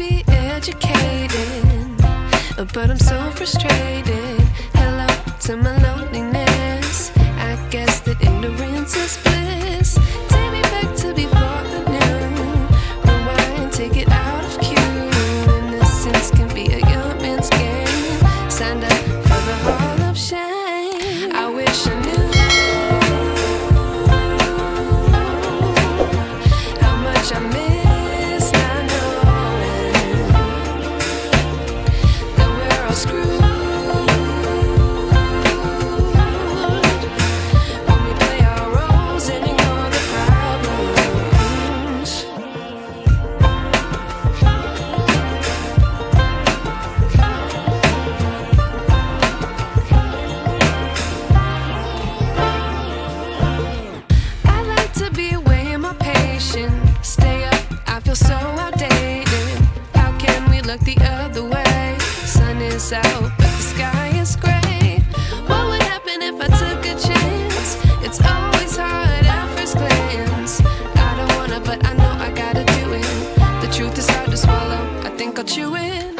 be educated, but I'm so frustrated. Hello to my loneliness. I guess that ignorance is bliss. Take me back to before the new. Rewind, take it out of cue. Innocence can be a young man's game. Signed up for the hall of shame. I wish I knew how much I miss not knowing that we're all screwed. Stay up, I feel so outdated. How can we look the other way? Sun is out, but the sky is gray. What would happen if I took a chance? It's always hard at first glance. I don't wanna, but I know I gotta do it. The truth is hard to swallow, I think I'll chew it.